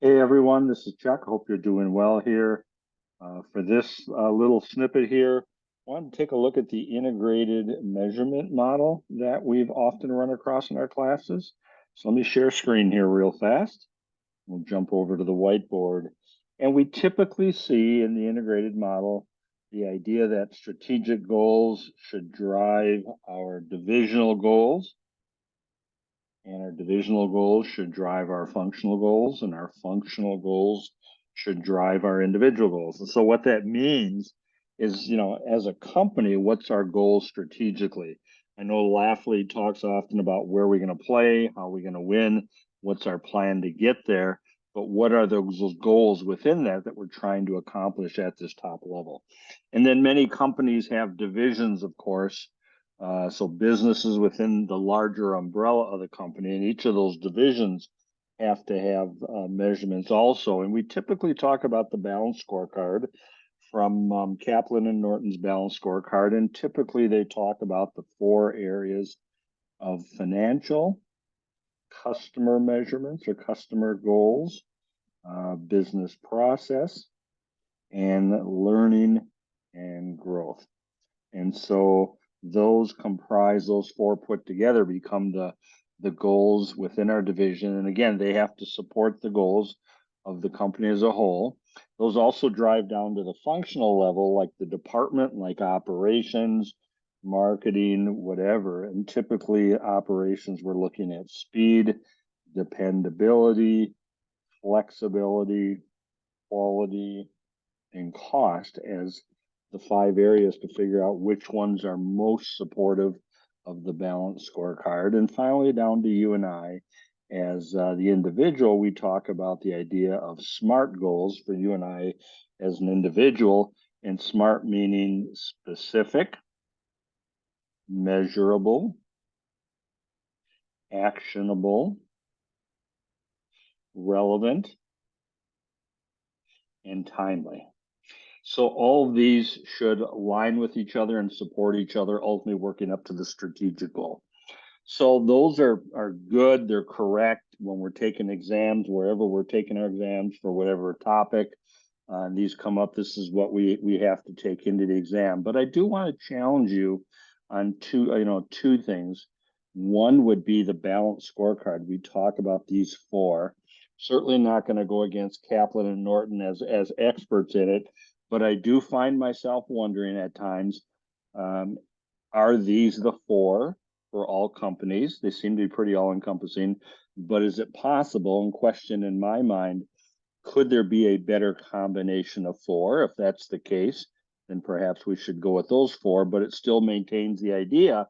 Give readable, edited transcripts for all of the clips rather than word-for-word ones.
Hey everyone, this is Chuck. Hope you're doing well here. For this little snippet here, I want to take a look at the integrated measurement model that we've often run across in our classes. So let me share screen here real fast. We'll jump over to the whiteboard. And we typically see in the integrated model the idea that strategic goals should drive our divisional goals, and our divisional goals should drive our functional goals, and our functional goals should drive our individual goals. And so what that means is, as a company, what's our goal strategically? I know Lafley talks often about where we're going to play, how we're going to win, what's our plan to get there, but what are those goals within that we're trying to accomplish at this top level? And then many companies have divisions, of course, so businesses within the larger umbrella of the company, and each of those divisions have to have measurements also. And we typically talk about the balance scorecard from Kaplan and Norton's balance scorecard. And typically they talk about the four areas of financial, customer measurements or customer goals, business process, and learning and growth. And so those four put together become the goals within our division. And again, they have to support the goals of the company as a whole. Those also drive down to the functional level, like the department, like operations, marketing, whatever. And typically operations, we're looking at speed, dependability, flexibility, quality, and cost as the five areas to figure out which ones are most supportive of the balance scorecard. And finally, down to you and I. As the individual, we talk about the idea of SMART goals for you and I as an individual, and SMART meaning specific, measurable, actionable, relevant, and timely. So all of these should align with each other and support each other, ultimately working up to the strategic goal. So those are good. They're correct when we're taking exams, wherever we're taking our exams for whatever topic. And these come up. This is what we have to take into the exam. But I do want to challenge you on two things. One would be the balance scorecard. We talk about these four. Certainly not going to go against Kaplan and Norton as experts in it, but I do find myself wondering at times, are these the four for all companies? They seem to be pretty all-encompassing, but is it possible, and question in my mind, could there be a better combination of four? If that's the case, then perhaps we should go with those four, but it still maintains the idea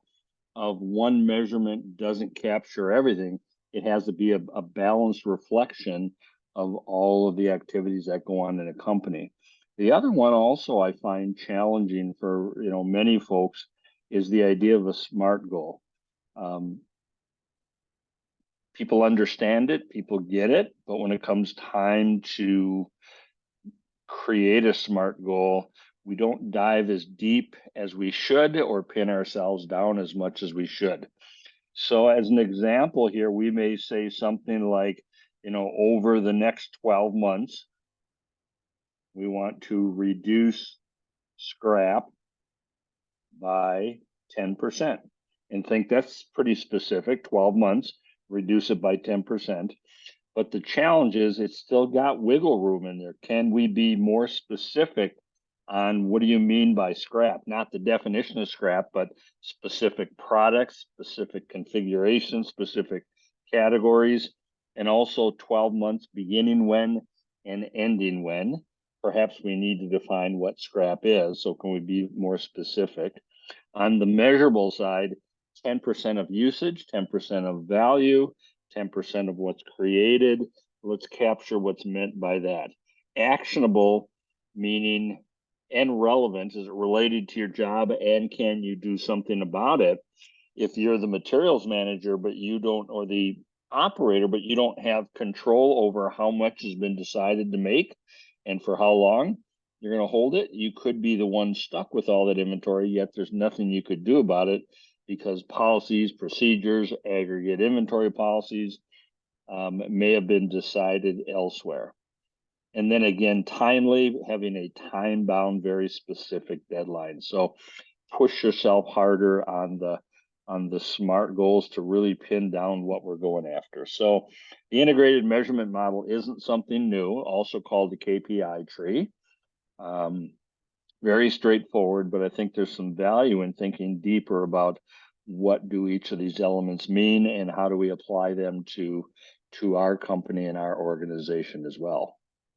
of one measurement doesn't capture everything. It has to be a balanced reflection of all of the activities that go on in a company. The other one also I find challenging for many folks is the idea of a SMART goal. People understand it, people get it, but when it comes time to create a SMART goal, we don't dive as deep as we should or pin ourselves down as much as we should. So as an example here, we may say something like, over the next 12 months, we want to reduce scrap by 10%. And think that's pretty specific, 12 months, reduce it by 10%. But the challenge is it's still got wiggle room in there. Can we be more specific on what do you mean by scrap? Not the definition of scrap, but specific products, specific configurations, specific categories, and also 12 months beginning when and ending when. Perhaps we need to define what scrap is. So can we be more specific? On the measurable side, 10% of usage, 10% of value, 10% of what's created. Let's capture what's meant by that. Actionable, meaning, and relevant, is it related to your job, and can you do something about it? If you're the materials manager, but you don't, or the operator, but you don't have control over how much has been decided to make and for how long you're going to hold it, you could be the one stuck with all that inventory, yet there's nothing you could do about it because policies, procedures, aggregate inventory policies, may have been decided elsewhere. And then again, timely, having a time-bound, very specific deadline. So push yourself harder on the SMART goals to really pin down what we're going after. So the integrated measurement model isn't something new, also called the KPI tree. Very straightforward, but I think there's some value in thinking deeper about what do each of these elements mean and how do we apply them to our company and our organization as well.